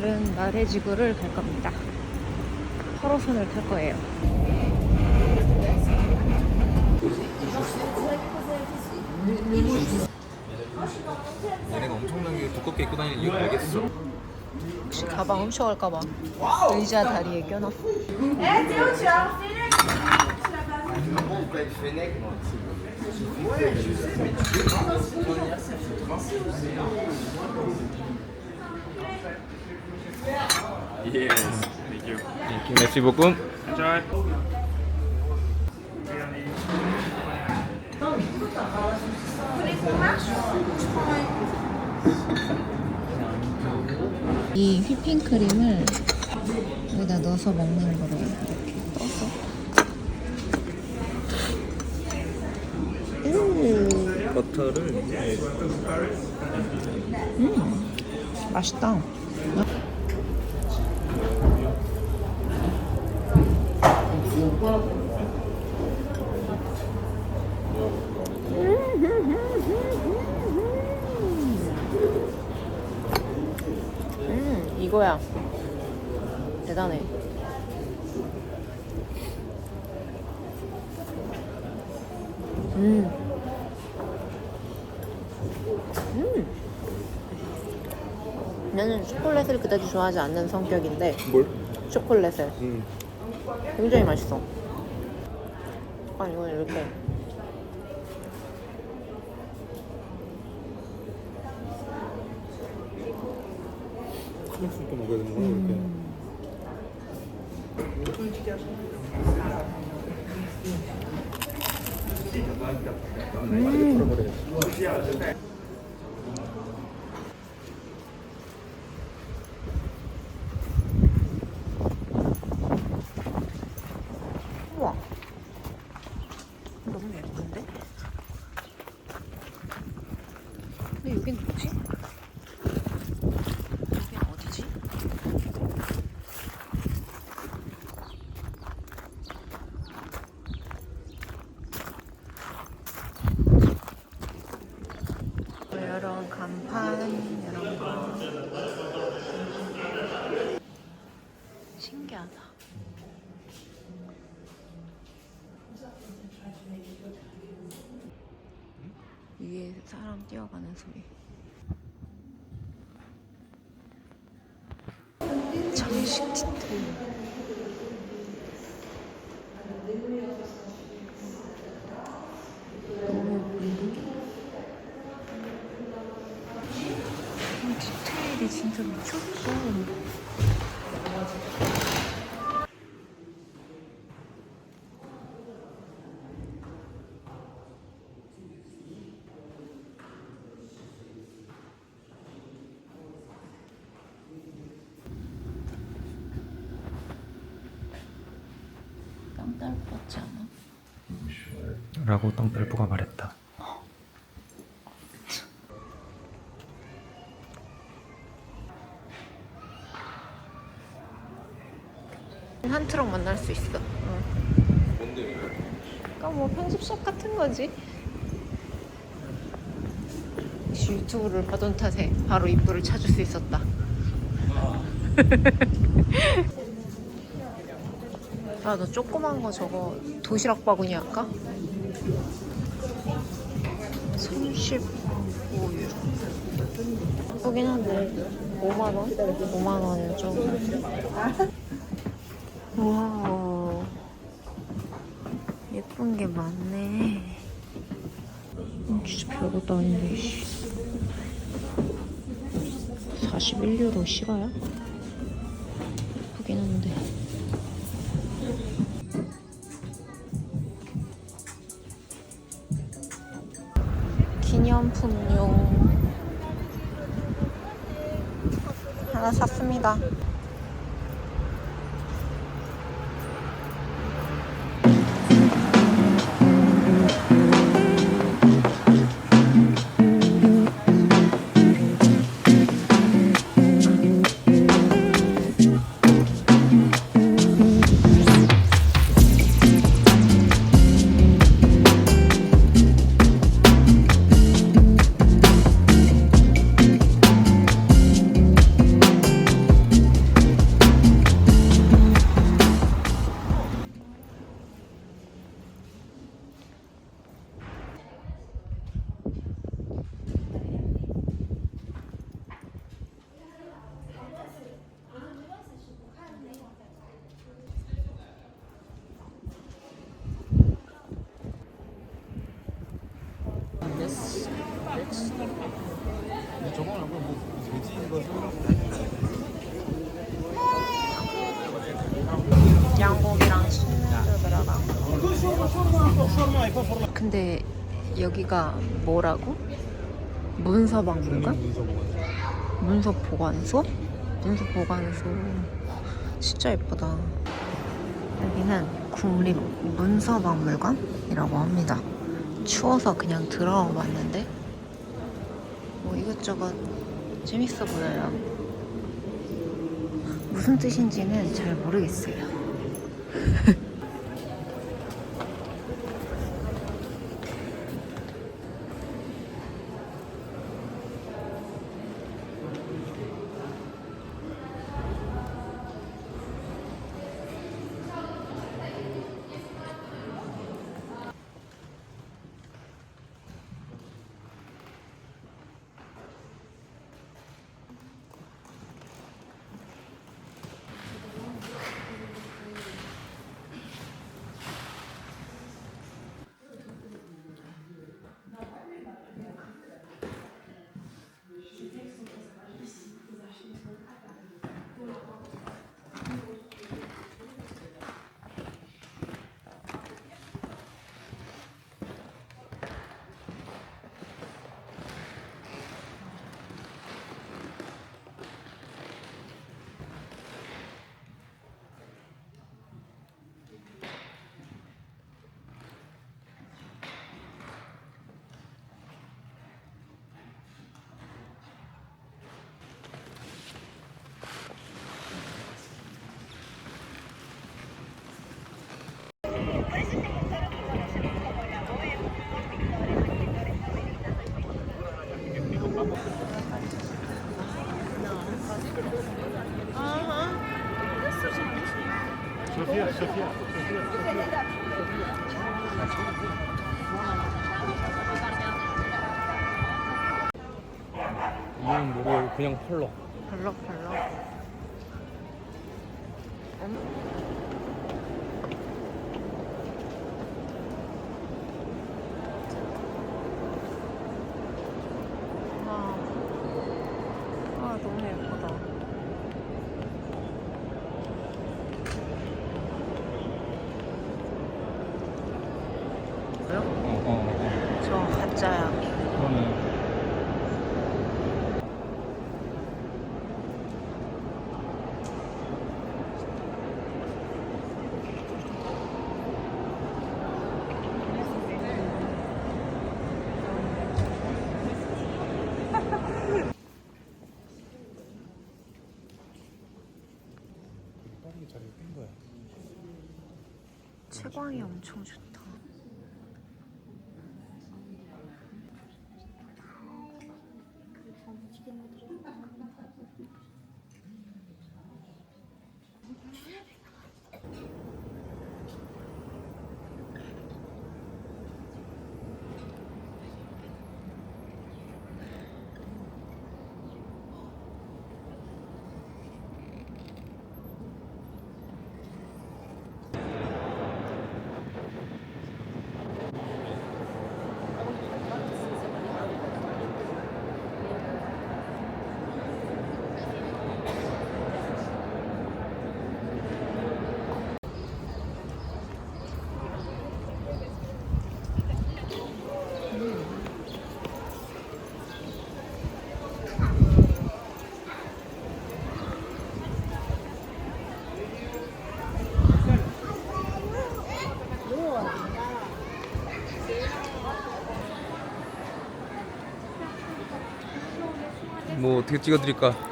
오늘은 나래지구를 갈 겁니다. 8호선을 탈 거예요. 얘네가 엄청나게 두껍게 입고 다니는 이유를 알겠어. 혹시 가방 훔쳐갈까봐 의자 다리에 껴놨어. Yes, thank you. Merci beaucoup. Enjoy. 이 휘핑크림을 여기다 넣어서 먹는 거래요. 이렇게 떠서. 버터를 맛있다. 이거야. 대단해. 나는 초콜릿을 그다지 좋아하지 않는 성격인데 뭘? 초콜릿을 굉장히 맛있어. 아, 이건 이렇게 스낵스 있게 먹어야 되는 거야 이렇게. 우와, 너무 예쁜데? 근데 여긴 뭐지? 여긴 어디지? 이런 간판 이런 거 신기하다. 위에 사람 뛰어가는 소리. 장식 디테일. 너무 예쁜데? 디테일이 진짜 미쳤어. 땅딸 같지 않아? 라고 땅딸보가 말했다. 한 트럭 만날 수 있어. 뭔데 이거? 그러니까 뭐 편집샵 같은 거지. 유튜브를 보던 탓에 바로 입구를 찾을 수 있었다. 아, 너 조그만 거 저거 도시락 바구니 할까? 35유로. 예쁘긴 한데 5만원? 5만원은 좀. 와, 예쁜 게 많네. 진짜 별것도 아닌데. 41유로 실화야? 예쁘긴 한데. 기념품용 하나 샀습니다. 근데 여기가 뭐라고? 문서박물관? 문서보관소? 문서보관소 진짜 예쁘다. 여기는 국립문서박물관이라고 합니다. 추워서 그냥 들어와 봤는데 뭐 이것저것 재밌어 보여요. 무슨 뜻인지는 잘 모르겠어요. 이건 뭐를 그냥 펄럭. 벌럭벌럭. 아 너무 예쁘다. 뭐요? 저 가짜야. 그러네. 채광이 엄청 좋다. 뭐 어떻게 찍어드릴까?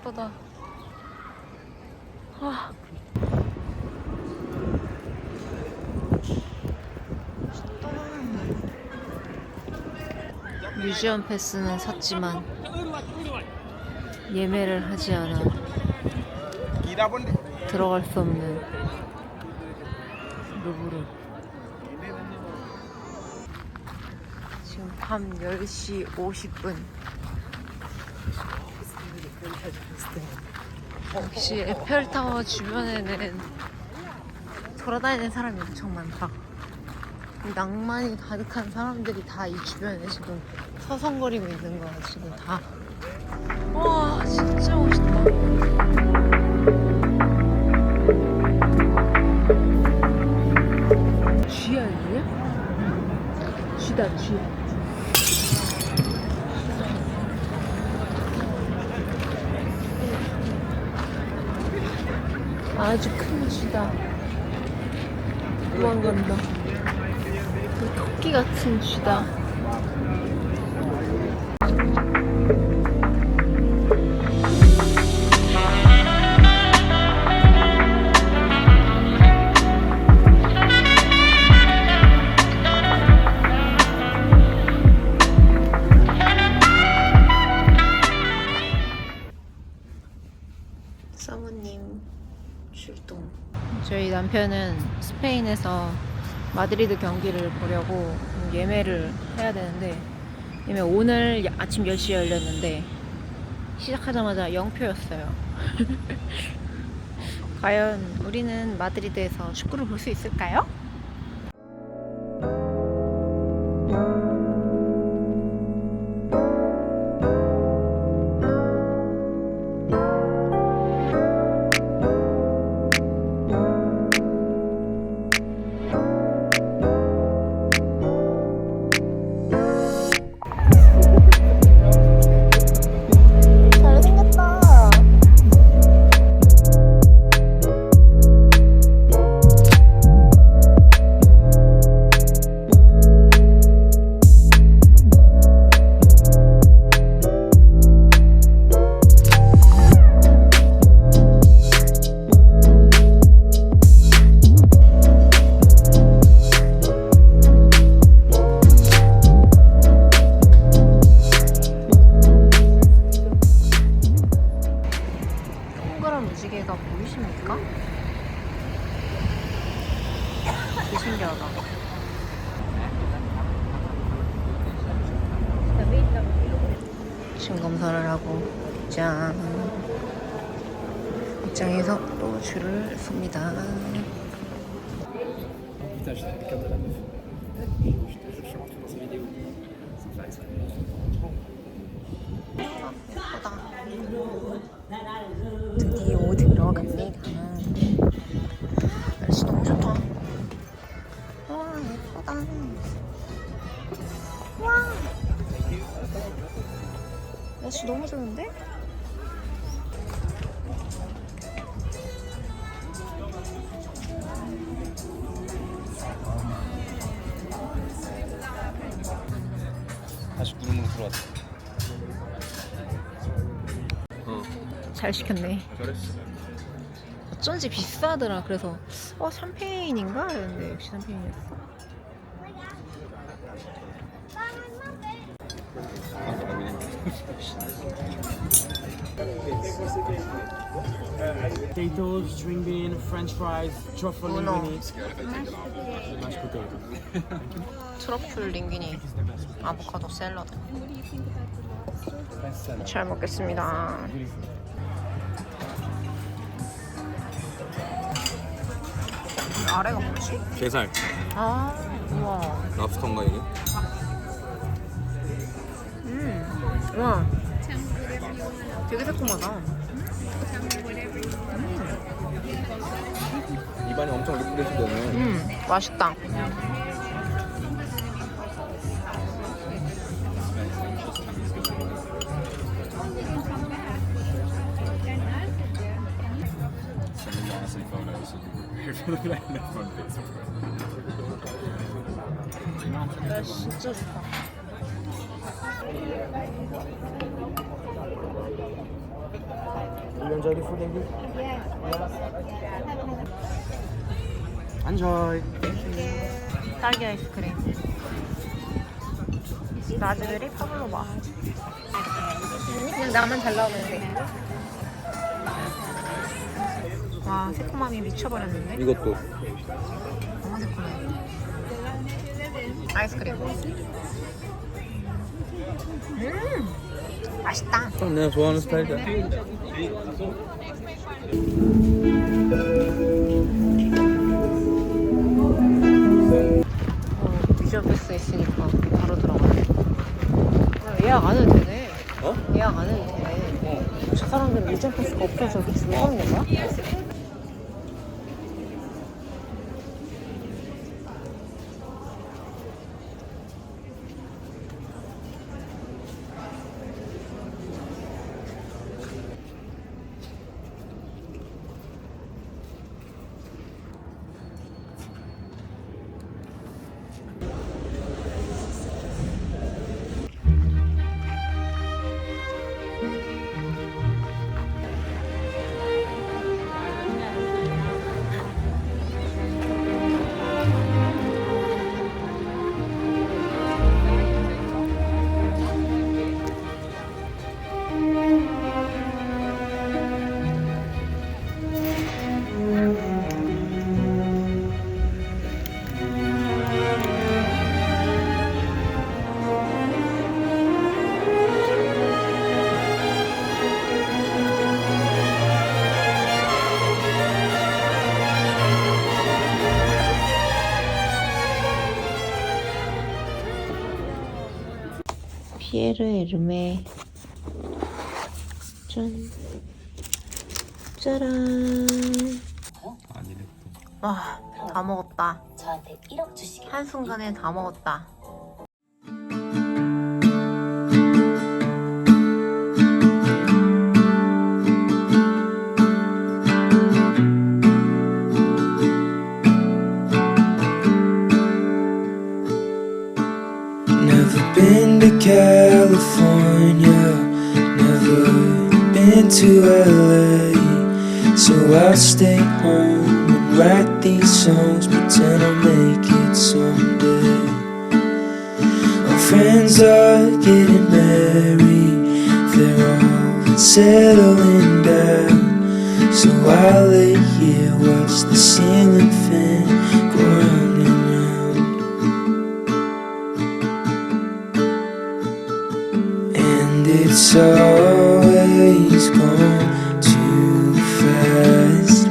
예쁘다. 와. 멋있다. 뮤지엄 패스는 샀지만 예매를 하지 않아 들어갈 수 없는 루브르. 지금 밤 10시 50분. 역시 에펠타워 주변에는 돌아다니는 사람이 엄청 많다. 이 낭만이 가득한 사람들이 다 이 주변에 지금 서성거리고 있는 거야 지금 다. 와 진짜 멋있다. 쥐 아니냐? 쥐다 쥐. 아주 큰 쥐다. 도망간다. 토끼 같은 쥐다. 사모님 출동. 저희 남편은 스페인에서 마드리드 경기를 보려고 예매를 해야 되는데 예매 오늘 아침 10시에 열렸는데 시작하자마자 0표였어요. 과연 우리는 마드리드에서 축구를 볼 수 있을까요? 무지개가 보이십니까? 되게 신기하다. 층 검사를 하고 입장에서 또 줄을 섭니다. 예쁘다. 드디어 들어갑니다. 날씨 너무 좋다. 와 예쁘다. 와 날씨 너무 좋은데? 다시 구름으로 들어왔다. 잘 시켰네. 잘했어. 어쩐지 비싸더라. 그래서 샴페인인가? 이랬는데 역시 샴페인이었어. Potatoes, string bean, French fries, truffle Uno. linguine, mashed potato. 트러플 링기니 아보카도 샐러드. 잘 먹겠습니다. 아래가 뭐지? 게살. 아, 우와. 랍스터인가 이게? 우와. 되게 새콤하다. 입안이 엄청 리프레시되네. 맛있다. 야, 진짜 좋다. You enjoy the food, David? Enjoy. 딸기 아이스크림. 라즈베리 파블로바. 그냥 나만 잘 나오면 돼. 와, 새콤함이 미쳐버렸는데? 이것도. 너무 새콤해. 아이스크림. 맛있다. 딱 내가 좋아하는 스타일이야. 미션 패스 있으니까 바로 들어가네. 예약 안 해도 되네. 어? 예약 안 해도 되네. 저 사람들은 미션 패스가 없어서 이렇게 줄 서 있는 거야? 피에르 에르메. 짠. 짜란. 아니네. 와, 다 먹었다. 저한테 1억 주시겠어요? 한순간에 다 먹었다. Never been to California, never been to LA. So I'll stay home and write these songs, pretend I'll make it someday. My friends are getting married, they're all settling down. So I lay here, watch the ceiling fan go round and round. And it's always gone too fast,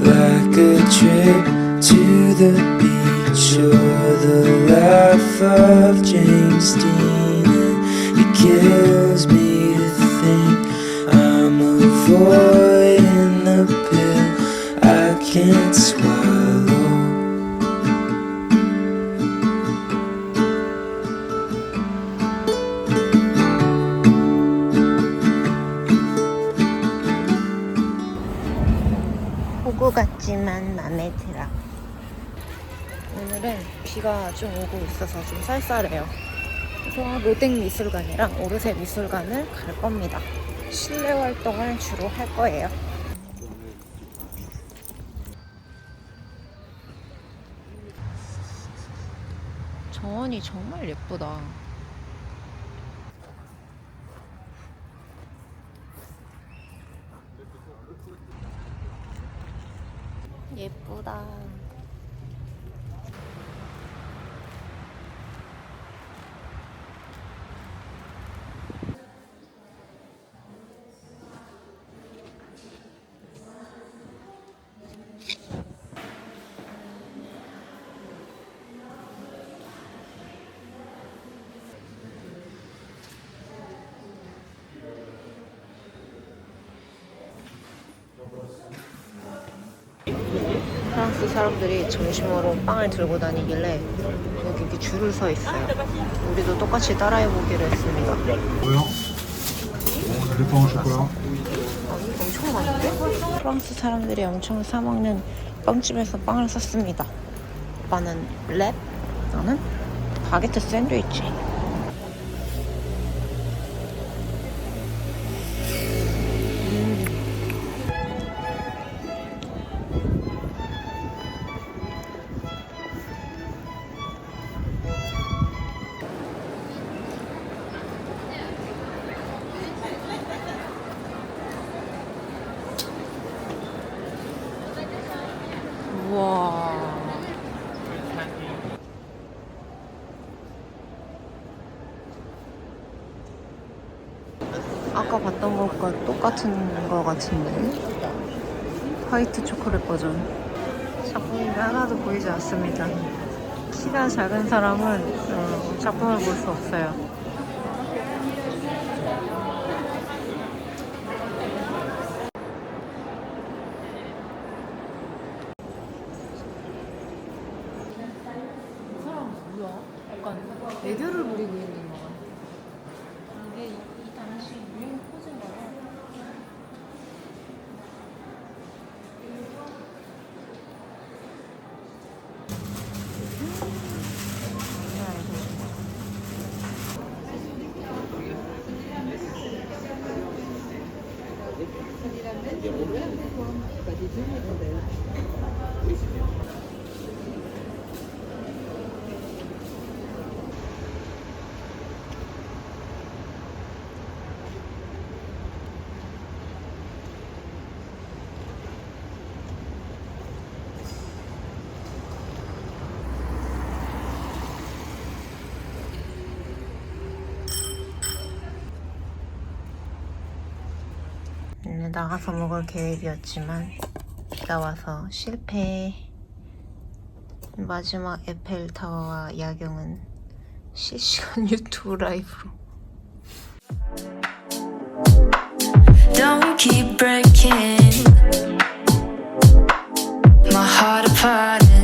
like a trip to the beach or the life of James Dean. And it kills me to think I'm avoiding the pill I can't swallow. 호구 같지만 맘에 들어. 오늘은 비가 좀 오고 있어서 좀 쌀쌀해요. 그래서 로댕 미술관이랑 오르세 미술관을 갈 겁니다. 실내 활동을 주로 할 거예요. 정원이 정말 예쁘다. 예쁘다. 프랑스 사람들이 점심으로 빵을 들고 다니길래 여기 이렇게 줄을 서 있어요. 우리도 똑같이 따라해보기로 했습니다. 뭐요? 르빵 쇼콜라. 엄청 많은데? 프랑스 사람들이 엄청 사먹는 빵집에서 빵을 샀습니다. 오빠는 랩, 나는 바게트 샌드위치. 아까 봤던 것과 똑같은 거 같은데 화이트 초콜릿 버전. 작품이 하나도 보이지 않습니다. 키가 작은 사람은 작품을 볼 수 없어요. 애교를 부리고 있는 거 같아. 이게 이 당시 유행 포즈인가 봐. 나가서 먹을 계획이었지만 비가 와서 실패. 마지막 에펠타워와 야경은 실시간 유튜브 라이브로. Don't keep breaking my heart apart.